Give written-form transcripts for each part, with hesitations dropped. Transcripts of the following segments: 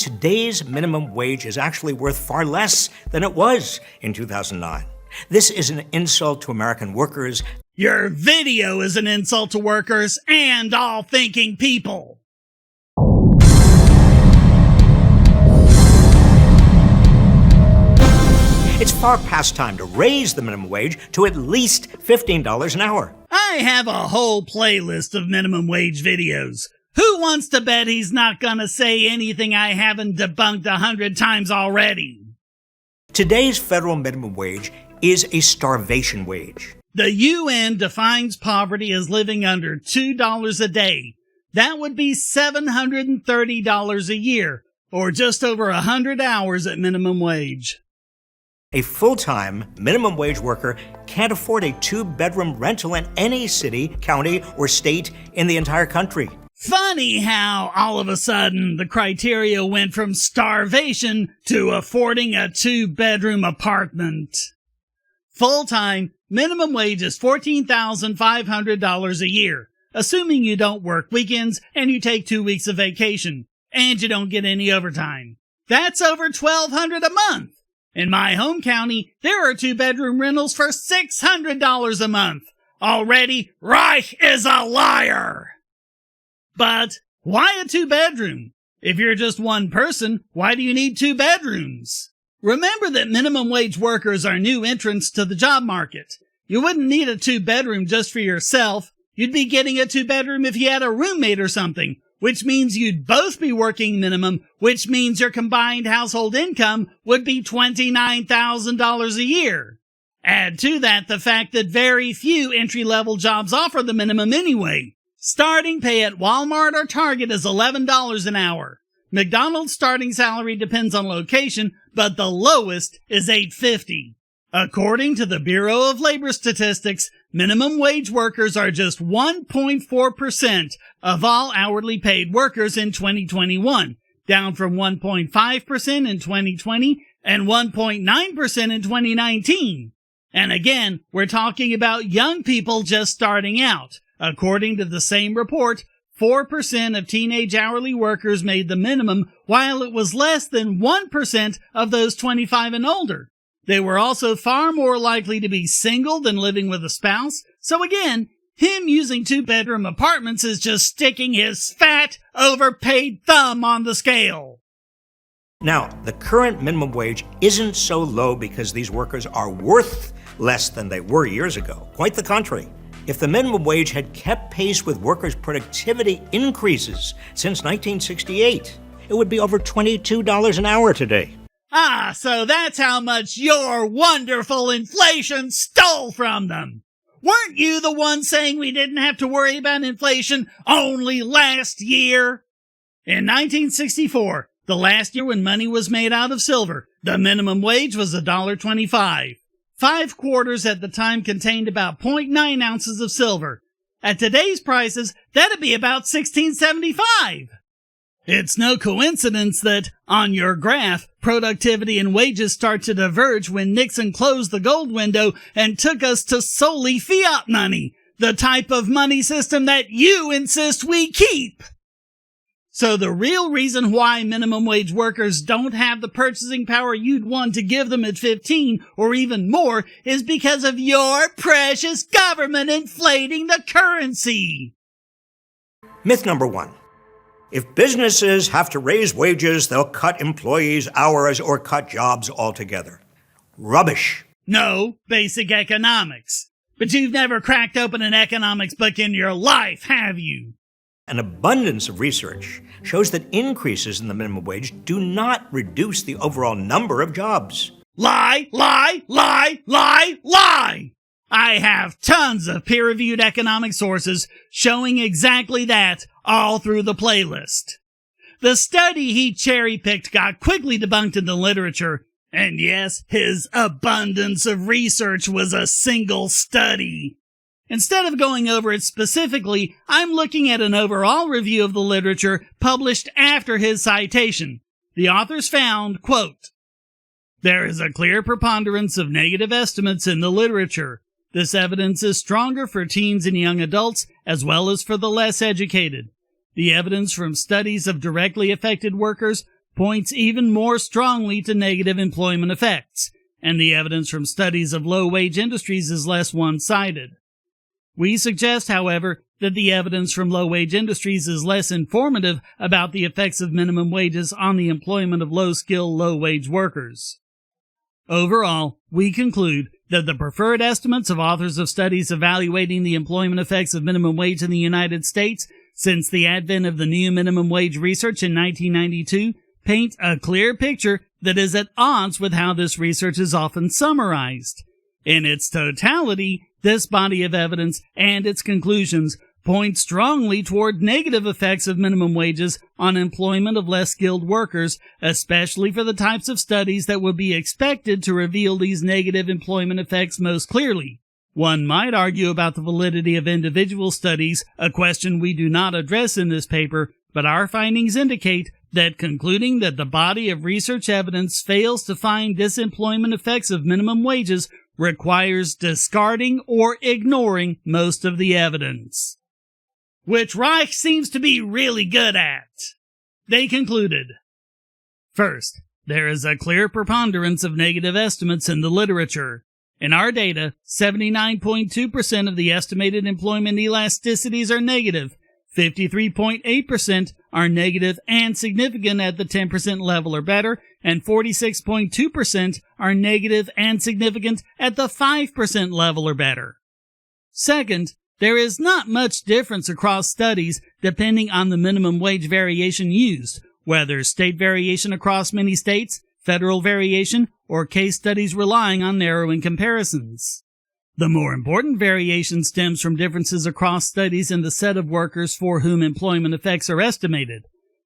Today's minimum wage is actually worth far less than it was in 2009. This is an insult to American workers. Your video is an insult to workers and all thinking people. It's far past time to raise the minimum wage to at least $15 an hour. I have a whole playlist of minimum wage videos. Who wants to bet he's not gonna say anything I haven't debunked 100 times already? Today's federal minimum wage is a starvation wage. The UN defines poverty as living under $2 a day. That would be $730 a year, or just over 100 hours at minimum wage. A full-time minimum wage worker can't afford a 2-bedroom rental in any city, county, or state in the entire country. Funny how, all of a sudden, the criteria went from starvation to affording a 2-bedroom apartment. Full-time, minimum wage is $14,500 a year, assuming you don't work weekends and you take 2 weeks of vacation, and you don't get any overtime. That's over $1,200 a month. In my home county, there are 2-bedroom rentals for $600 a month. Already, Reich is a liar! But why a 2-bedroom? If you're just one person, why do you need 2 bedrooms? Remember that minimum wage workers are new entrants to the job market. You wouldn't need a 2-bedroom just for yourself. You'd be getting a 2-bedroom if you had a roommate or something, which means you'd both be working minimum, which means your combined household income would be $29,000 a year. Add to that the fact that very few entry-level jobs offer the minimum anyway. Starting pay at Walmart or Target is $11 an hour. McDonald's starting salary depends on location, but the lowest is $8.50. According to the Bureau of Labor Statistics, minimum wage workers are just 1.4% of all hourly paid workers in 2021, down from 1.5% in 2020 and 1.9% in 2019. And again, we're talking about young people just starting out. According to the same report, 4% of teenage hourly workers made the minimum, while it was less than 1% of those 25 and older. They were also far more likely to be single than living with a spouse. So again, him using 2-bedroom apartments is just sticking his fat, overpaid thumb on the scale. Now, the current minimum wage isn't so low because these workers are worth less than they were years ago. Quite the contrary. If the minimum wage had kept pace with workers' productivity increases since 1968, it would be over $22 an hour today. Ah, so that's how much your wonderful inflation stole from them. Weren't you the one saying we didn't have to worry about inflation only last year? In 1964, the last year when money was made out of silver, the minimum wage was $1.25. 5 quarters at the time contained about 0.9 ounces of silver. At today's prices, that'd be about $16.75. It's no coincidence that, on your graph, productivity and wages start to diverge when Nixon closed the gold window and took us to solely fiat money, the type of money system that you insist we keep. So the real reason why minimum wage workers don't have the purchasing power you'd want to give them at 15 or even more is because of your precious government inflating the currency. Myth number 1. If businesses have to raise wages, they'll cut employees' hours or cut jobs altogether. Rubbish. No, basic economics. But you've never cracked open an economics book in your life, have you? An abundance of research shows that increases in the minimum wage do not reduce the overall number of jobs. Lie, lie, lie, lie, lie! I have tons of peer-reviewed economic sources showing exactly that all through the playlist. The study he cherry-picked got quickly debunked in the literature, and yes, his abundance of research was a single study. Instead of going over it specifically, I'm looking at an overall review of the literature published after his citation. The authors found, quote, "There is a clear preponderance of negative estimates in the literature. This evidence is stronger for teens and young adults as well as for the less educated. The evidence from studies of directly affected workers points even more strongly to negative employment effects, and the evidence from studies of low-wage industries is less one-sided. We suggest, however, that the evidence from low-wage industries is less informative about the effects of minimum wages on the employment of low-skill, low-wage workers. Overall, we conclude that the preferred estimates of authors of studies evaluating the employment effects of minimum wage in the United States since the advent of the new minimum wage research in 1992 paint a clear picture that is at odds with how this research is often summarized. In its totality, this body of evidence and its conclusions point strongly toward negative effects of minimum wages on employment of less skilled workers, especially for the types of studies that would be expected to reveal these negative employment effects most clearly. One might argue about the validity of individual studies, a question we do not address in this paper, but our findings indicate that concluding that the body of research evidence fails to find disemployment effects of minimum wages requires discarding or ignoring most of the evidence. Which Reich seems to be really good at. They concluded, first, there is a clear preponderance of negative estimates in the literature. In our data, 79.2% of the estimated employment elasticities are negative, 53.8% are negative and significant at the 10% level or better, and 46.2% are negative and significant at the 5% level or better. Second, there is not much difference across studies depending on the minimum wage variation used, whether state variation across many states, federal variation, or case studies relying on narrowing comparisons. The more important variation stems from differences across studies in the set of workers for whom employment effects are estimated.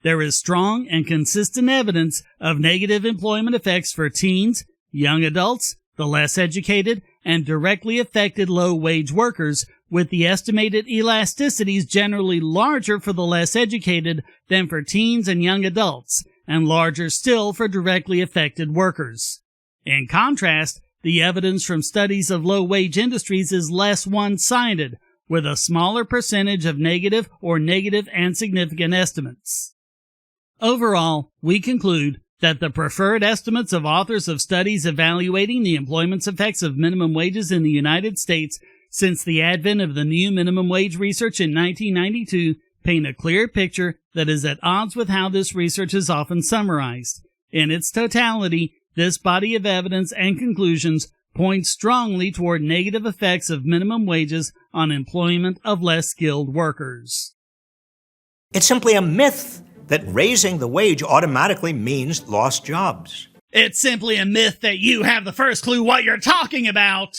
There is strong and consistent evidence of negative employment effects for teens, young adults, the less educated, and directly affected low-wage workers, with the estimated elasticities generally larger for the less educated than for teens and young adults, and larger still for directly affected workers. In contrast, the evidence from studies of low-wage industries is less one-sided, with a smaller percentage of negative or negative and significant estimates. Overall, we conclude that the preferred estimates of authors of studies evaluating the employment effects of minimum wages in the United States since the advent of the new minimum wage research in 1992 paint a clear picture that is at odds with how this research is often summarized. In its totality, this body of evidence and conclusions point strongly toward negative effects of minimum wages on employment of less skilled workers. It's simply a myth that raising the wage automatically means lost jobs. It's simply a myth that you have the first clue what you're talking about.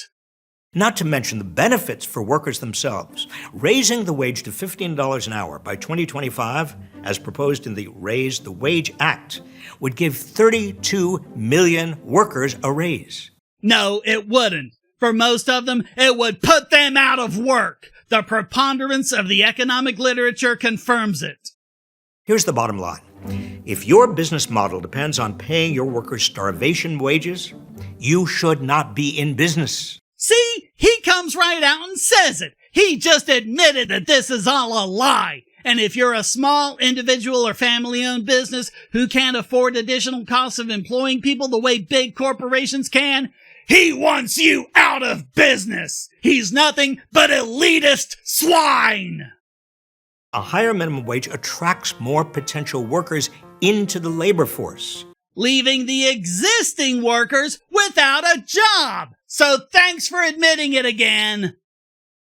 Not to mention the benefits for workers themselves. Raising the wage to $15 an hour by 2025, as proposed in the Raise the Wage Act, would give 32 million workers a raise. No, it wouldn't. For most of them, it would put them out of work. The preponderance of the economic literature confirms it. Here's the bottom line. If your business model depends on paying your workers starvation wages, you should not be in business. See, he comes right out and says it. He just admitted that this is all a lie. And if you're a small individual or family-owned business who can't afford additional costs of employing people the way big corporations can, he wants you out of business. He's nothing but elitist swine. A higher minimum wage attracts more potential workers into the labor force, leaving the existing workers without a job. So thanks for admitting it again.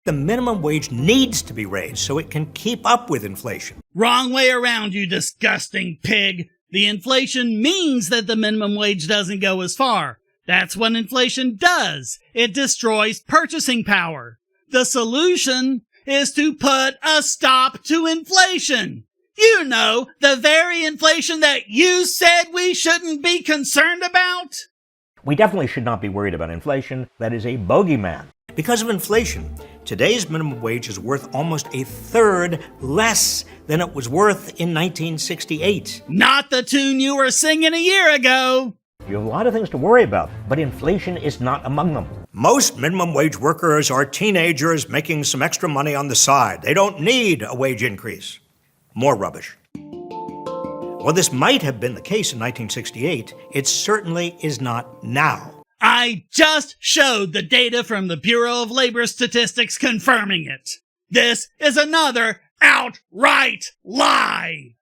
The minimum wage needs to be raised so it can keep up with inflation. Wrong way around, you disgusting pig. The inflation means that the minimum wage doesn't go as far. That's what inflation does. It destroys purchasing power. The solution is to put a stop to inflation. You know, the very inflation that you said we shouldn't be concerned about. We definitely should not be worried about inflation. That is a bogeyman. Because of inflation, today's minimum wage is worth almost a third less than it was worth in 1968. Not the tune you were singing a year ago. You have a lot of things to worry about, but inflation is not among them. Most minimum wage workers are teenagers making some extra money on the side. They don't need a wage increase. More rubbish. While this might have been the case in 1968, it certainly is not now. I just showed the data from the Bureau of Labor Statistics confirming it. This is another outright lie.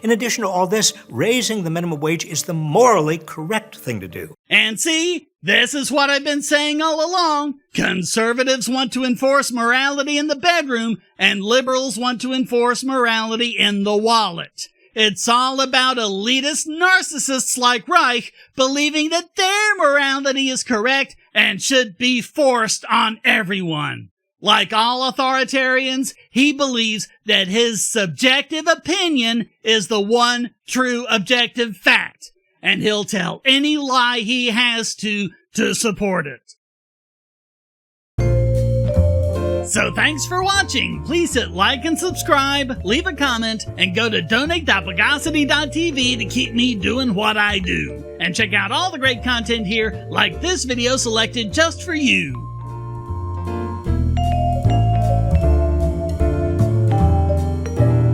In addition to all this, raising the minimum wage is the morally correct thing to do. And see, this is what I've been saying all along. Conservatives want to enforce morality in the bedroom, and liberals want to enforce morality in the wallet. It's all about elitist narcissists like Reich believing that their morality is correct and should be forced on everyone. Like all authoritarians, he believes that his subjective opinion is the one true objective fact, and he'll tell any lie he has to support it. So thanks for watching. Please hit like and subscribe, leave a comment, and go to donate.pagosity.tv to keep me doing what I do. And check out all the great content here, like this video selected just for you.